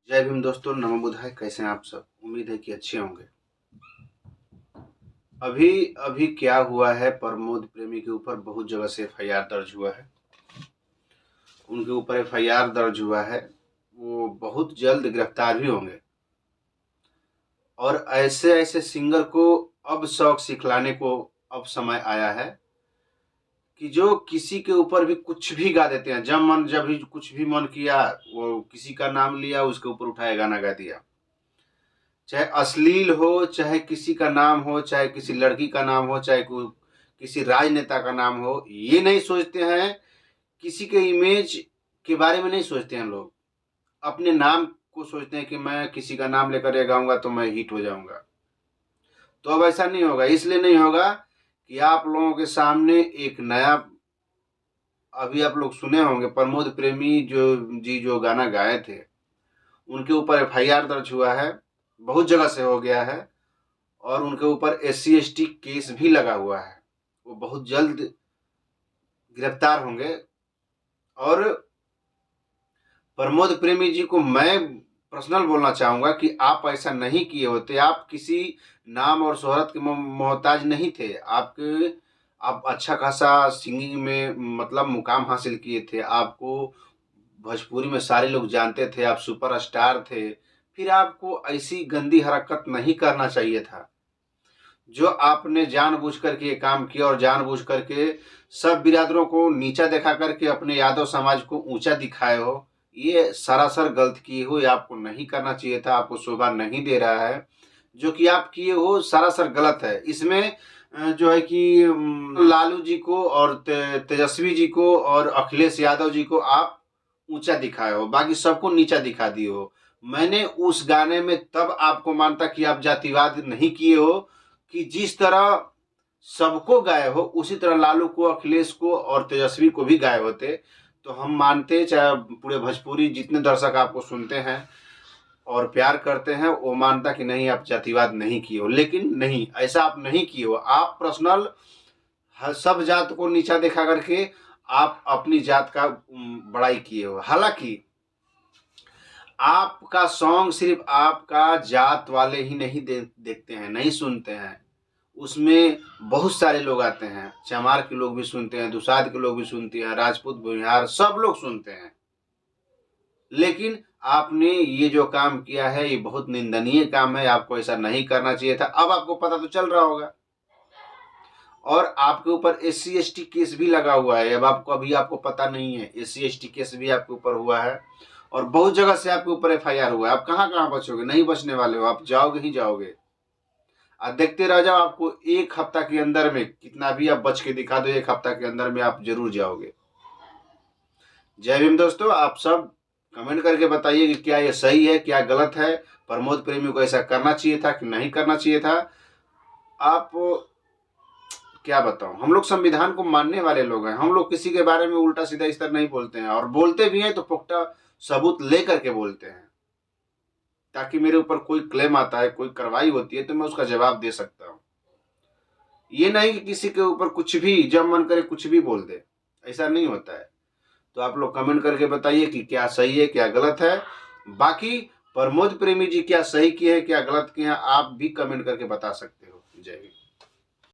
जय भीम दोस्तों, नमो बुद्धाय। कैसे हैं आप सब? उम्मीद है कि अच्छे होंगे। अभी अभी क्या हुआ है, प्रमोद प्रेमी के ऊपर बहुत जगह से एफआईआर दर्ज हुआ है। उनके ऊपर एफआईआर दर्ज हुआ है, वो बहुत जल्द गिरफ्तार भी होंगे। और ऐसे ऐसे सिंगर को अब शौक सिखलाने को अब समय आया है कि जो किसी के ऊपर भी कुछ भी गा देते हैं। जब भी कुछ भी मन किया, वो किसी का नाम लिया, उसके ऊपर उठाया गाना गा दिया। चाहे अश्लील हो, चाहे किसी का नाम हो, चाहे किसी लड़की का नाम हो, चाहे किसी राजनेता का नाम हो, ये नहीं सोचते हैं। किसी के इमेज के बारे में नहीं सोचते हैं लोग, अपने नाम को सोचते हैं कि मैं किसी का नाम लेकर ये गाऊंगा तो मैं हिट हो जाऊंगा। तो अब ऐसा नहीं होगा। इसलिए नहीं होगा कि आप लोगों के सामने एक नया, अभी आप लोग सुने होंगे, प्रमोद प्रेमी जो गाना गाए थे, उनके ऊपर एफआईआर दर्ज हुआ है, बहुत जगह से हो गया है। और उनके ऊपर SC ST केस भी लगा हुआ है। वो बहुत जल्द गिरफ्तार होंगे। और प्रमोद प्रेमी जी को मैं पर्सनल बोलना चाहूंगा कि आप ऐसा नहीं किए होते। आप किसी नाम और शोहरत के मोहताज नहीं थे। आप अच्छा खासा सिंगिंग में मतलब मुकाम हासिल किए थे। आपको भोजपुरी में सारे लोग जानते थे, आप सुपरस्टार थे। फिर आपको ऐसी गंदी हरकत नहीं करना चाहिए था। जो आपने जानबूझ करके ये काम किया और जानबूझ करके सब बिरादरों को नीचा दिखा करके अपने यादव समाज को ऊंचा दिखाए हो, ये सरासर गलत किए हो। ये आपको नहीं करना चाहिए था, आपको शोभा नहीं दे रहा है। जो कि आप किए हो सरासर गलत है। इसमें जो है कि लालू जी को और तेजस्वी जी को और अखिलेश यादव जी को आप ऊंचा दिखाए हो, बाकी सबको नीचा दिखा दिए हो। मैंने उस गाने में तब आपको मानता कि आप जातिवाद नहीं किए हो कि जिस तरह सबको गाए हो, उसी तरह लालू को, अखिलेश को और तेजस्वी को भी गाए होते तो हम मानते। चाहे पूरे भोजपुरी जितने दर्शक आपको सुनते हैं और प्यार करते हैं, वो मानता कि नहीं, आप जातिवाद नहीं किए हो। लेकिन नहीं, ऐसा आप नहीं किए हो। आप पर्सनल सब जात को नीचा देखा करके आप अपनी जात का बड़ाई किए हो। हालांकि आपका सॉन्ग सिर्फ आपका जात वाले ही नहीं देखते हैं, नहीं सुनते हैं। उसमें बहुत सारे लोग आते हैं। चमार के लोग भी सुनते हैं, दुसाध के लोग भी सुनते हैं, राजपूत, बिहार, सब लोग सुनते हैं। लेकिन आपने ये जो काम किया है, ये बहुत निंदनीय काम है। आपको ऐसा नहीं करना चाहिए था। अब आपको पता तो चल रहा होगा। और आपके ऊपर SC ST केस भी लगा हुआ है। अब आपको पता नहीं है, SC ST केस भी आपके ऊपर हुआ है। और बहुत जगह से आपके ऊपर FIR हुआ है। आप कहाँ कहाँ बचोगे? नहीं बचने वाले हो, आप जाओगे ही जाओगे। आप देखते रह जाओ। आपको एक हफ्ता के अंदर में कितना भी आप बच के दिखा दो, एक हफ्ता के अंदर में आप जरूर जाओगे। जय भीम दोस्तों। आप सब कमेंट करके बताइए कि क्या ये सही है, क्या गलत है। प्रमोद प्रेमी को ऐसा करना चाहिए था कि नहीं करना चाहिए था? आप क्या बताऊं, हम लोग संविधान को मानने वाले लोग हैं। हम लोग किसी के बारे में उल्टा सीधा इस तरह नहीं बोलते हैं, और बोलते भी हैं तो पुख्ता सबूत लेकर के बोलते हैं, ताकि मेरे ऊपर कोई क्लेम आता है, कोई कार्रवाई होती है तो मैं उसका जवाब दे सकता हूं। ये नहीं कि किसी के ऊपर कुछ भी जब मन करे कुछ भी बोल दे, ऐसा नहीं होता है। तो आप लोग कमेंट करके बताइए कि क्या सही है, क्या गलत है। बाकी प्रमोद प्रेमी जी क्या सही किए हैं, क्या गलत किए हैं, आप भी कमेंट करके बता सकते हो। जय हिंद।